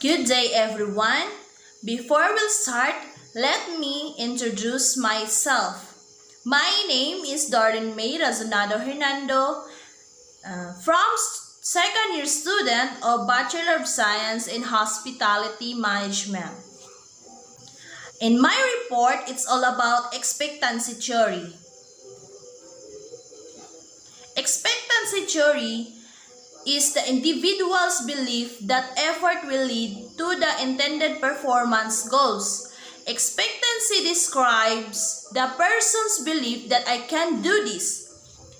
Good day, everyone. Before we'll start, let me introduce myself. My name is Doreen May Razonado Hernando, from second year student of Bachelor of Science in Hospitality Management. In my report, it's all about expectancy theory. Expectancy theory is the individual's belief that effort will lead to the intended performance goals. Expectancy describes the person's belief that I can do this.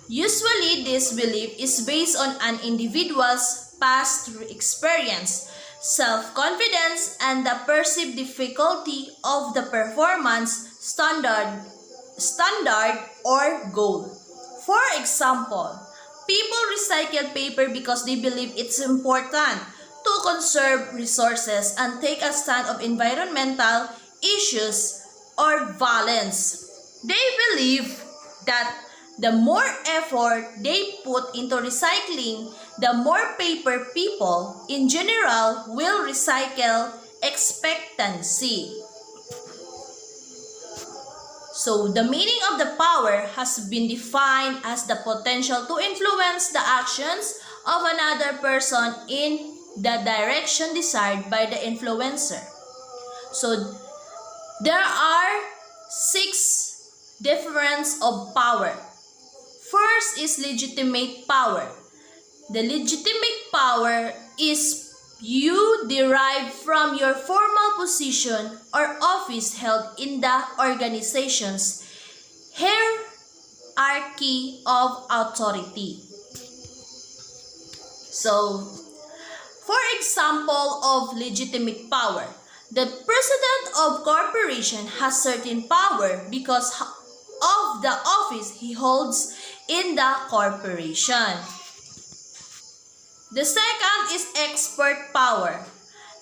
Usually, this belief is based on an individual's past experience, self-confidence, and the perceived difficulty of the performance standard or goal. For example, people recycle paper because they believe it's important to conserve resources and take a stand of environmental issues or violence. They believe that the more effort they put into recycling, the more paper people in general will recycle. Expectancy. So, the meaning of the power has been defined as the potential to influence the actions of another person in the direction desired by the influencer. So, there are 6 differences of power. First is legitimate power. The legitimate power is you derive from your formal position or office held in the organization's hierarchy of authority. So, for example of legitimate power, the president of corporation has certain power because of the office he holds in the corporation. The second is expert power.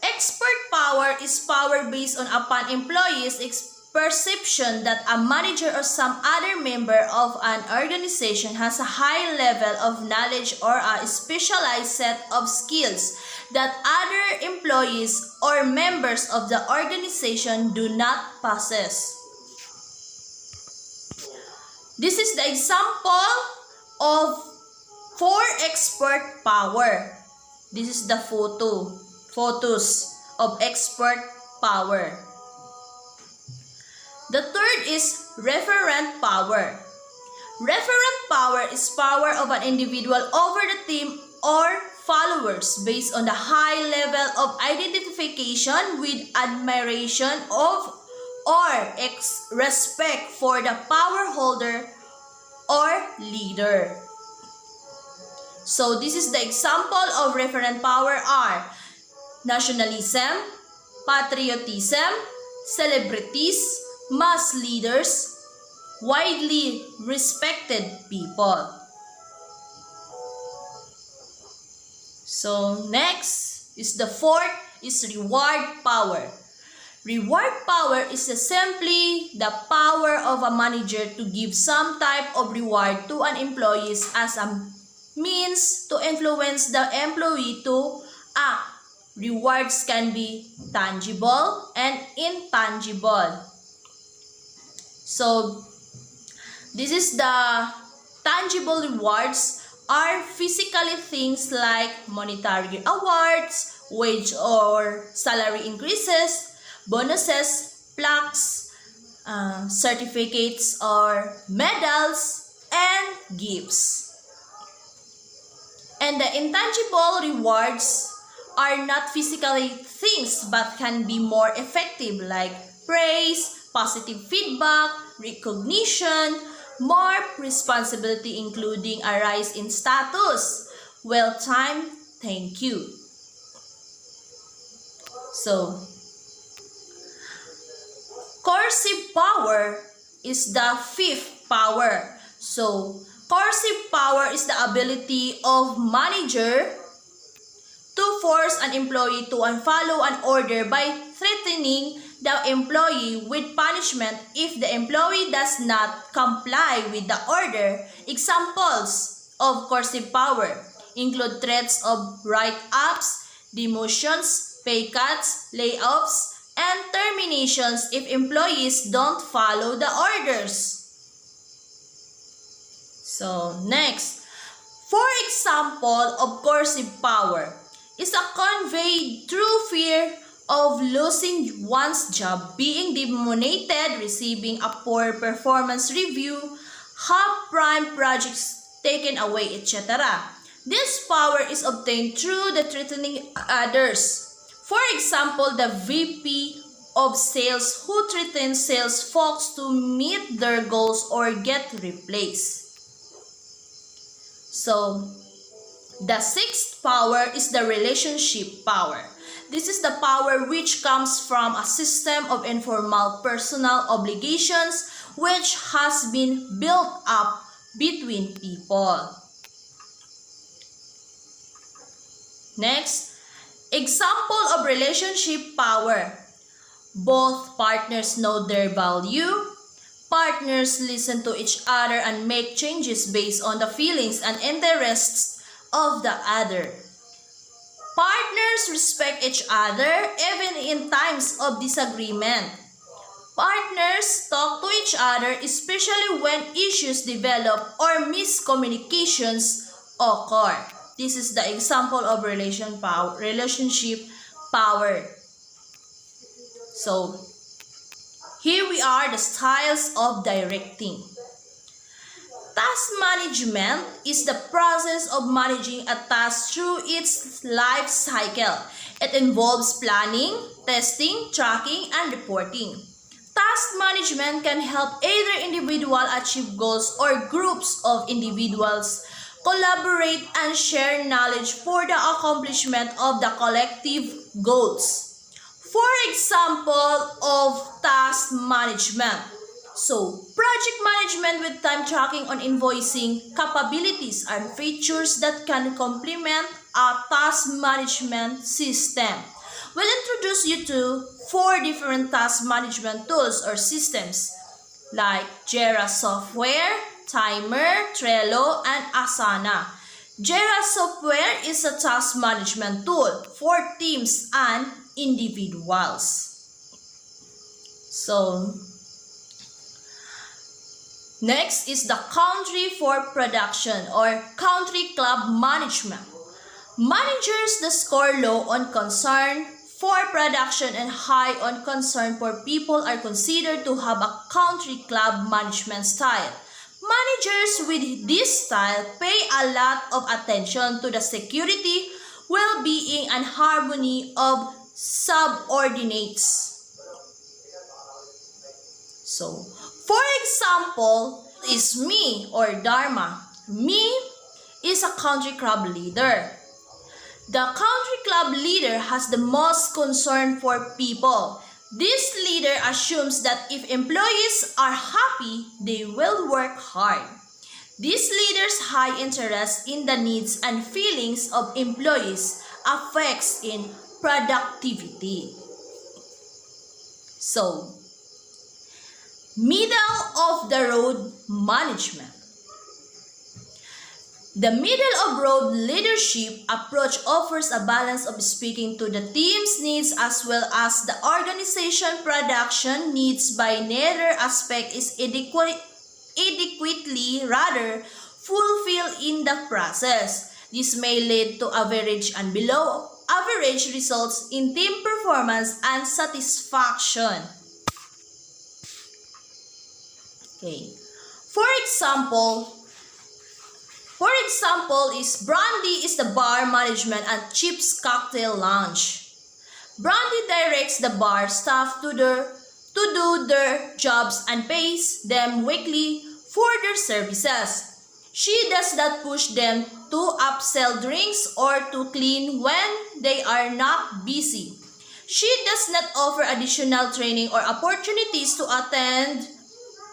Expert power is power based upon employees' perception that a manager or some other member of an organization has a high level of knowledge or a specialized set of skills that other employees or members of the organization do not possess. This is the example of for expert power. This is the photos of expert power. The third is referent power. Referent power is power of an individual over the team or followers based on the high level of identification with admiration of or respect for the power holder or leader. So this is the example of referent power are nationalism, patriotism, celebrities, mass leaders, widely respected people. So next is the fourth is reward power. Reward power is simply the power of a manager to give some type of reward to an employee as a means to influence the employee to act. Rewards can be tangible and intangible. So, this is the tangible rewards are physically things like monetary awards, wage or salary increases, bonuses, plaques, certificates or medals, and gifts. And the intangible rewards are not physically things but can be more effective like praise, positive feedback, recognition, more responsibility including a rise in status, well time, thank you. So, coercive power is the fifth power. So, coercive power is the ability of manager to force an employee to unfollow an order by threatening the employee with punishment if the employee does not comply with the order. Examples of coercive power include threats of write-ups, demotions, pay cuts, layoffs, and terminations if employees don't follow the orders. So, next. For example of coercive power is a conveyed through fear of losing one's job, being demotivated, receiving a poor performance review, have prime projects taken away, etc. This power is obtained through the threatening others. For example, the VP of sales who threatens sales folks to meet their goals or get replaced. So, the sixth power is the relationship power. This is the power which comes from a system of informal personal obligations which has been built up between people. Next, example of relationship power. Both partners know their value. Partners listen to each other and make changes based on the feelings and interests of the other. Partners respect each other even in times of disagreement. Partners talk to each other especially when issues develop or miscommunications occur. This is the example of relationship power. So, here we are the styles of directing. Task management is the process of managing a task through its life cycle. It involves planning, testing, tracking, and reporting. Task management can help either individual achieve goals or groups of individuals collaborate and share knowledge for the accomplishment of the collective goals. For example of task management. So, project management with time tracking on invoicing capabilities and features that can complement a task management system. We'll introduce you to 4 different task management tools or systems like Jira software, Timer, Trello, and Asana. Jira software is a task management tool for teams and individuals. So, next is the country for production or country club management. Managers that score low on concern for production and high on concern for people are considered to have a country club management style. Managers with this style pay a lot of attention to the security, well-being, and harmony of subordinates. So, for example, is me or Dharma. Me is a country club leader. The country club leader has the most concern for people. This leader assumes that if employees are happy, they will work hard. This leader's high interest in the needs and feelings of employees affects in productivity. So, middle of the road management. The middle of road leadership approach offers a balance of speaking to the team's needs as well as the organization production needs by neither aspect is adequately rather fulfilled in the process. This may lead to average and below average results in team performance and satisfaction. Okay. For example is Brandy is the bar management and Chip's cocktail lounge. Brandy directs the bar staff to do their jobs and pays them weekly for their services. She does not push them to upsell drinks or to clean when they are not busy. She does not offer additional training or opportunities to attend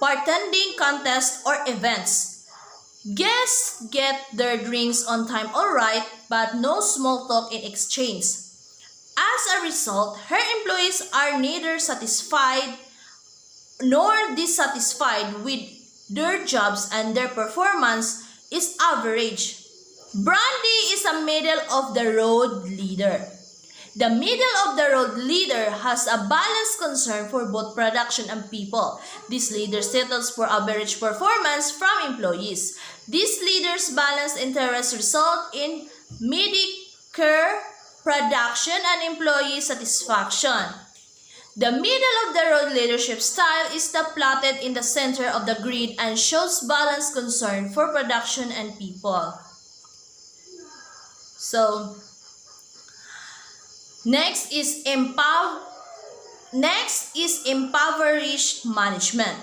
bartending contests or events. Guests get their drinks on time alright, but no small talk in exchange. As a result, her employees are neither satisfied nor dissatisfied with their jobs and their performance is average. Brandy is a middle of the road leader. The middle-of-the-road leader has a balanced concern for both production and people. This leader settles for average performance from employees. This leader's balanced interests result in mediocre production and employee satisfaction. The middle-of-the-road leadership style is the plotted in the center of the grid and shows balanced concern for production and people. So, next is impoverished management.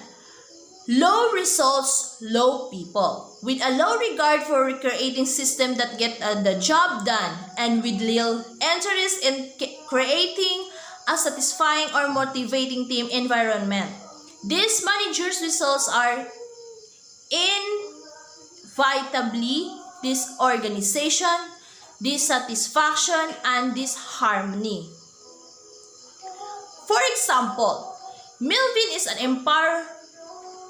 Low results, low people. With a low regard for recreating system that get the job done, and with little interest in creating a satisfying or motivating team environment. These managers' results are inevitably disorganization, dissatisfaction, and disharmony. For example, Melvin is an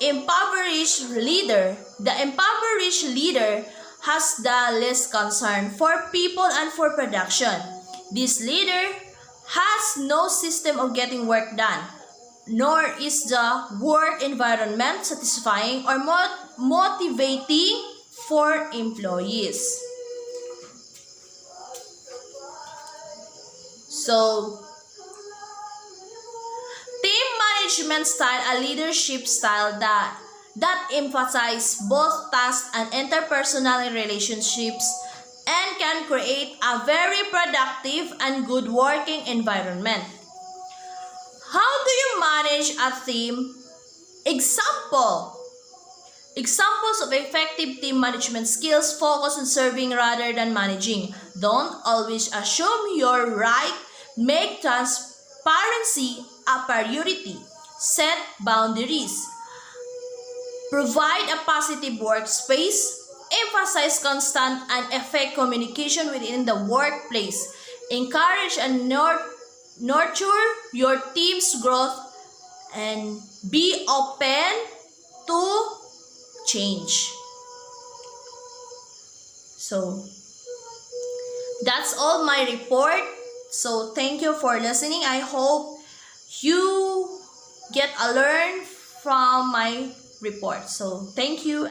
impoverished leader. The impoverished leader has the least concern for people and for production. This leader has no system of getting work done, nor is the work environment satisfying or motivating for employees. So, team management style, a leadership style that emphasizes both task and interpersonal relationships and can create a very productive and good working environment. How do you manage a team? Examples of effective team management skills: focus on serving rather than managing. Don't always assume you're right. Make transparency a priority. Set boundaries. Provide a positive workspace. Emphasize constant and effective communication within the workplace. Encourage and nurture your team's growth and be open to change. So, that's all my report. So, thank you for listening. I hope you get a learn from my report. So, thank you.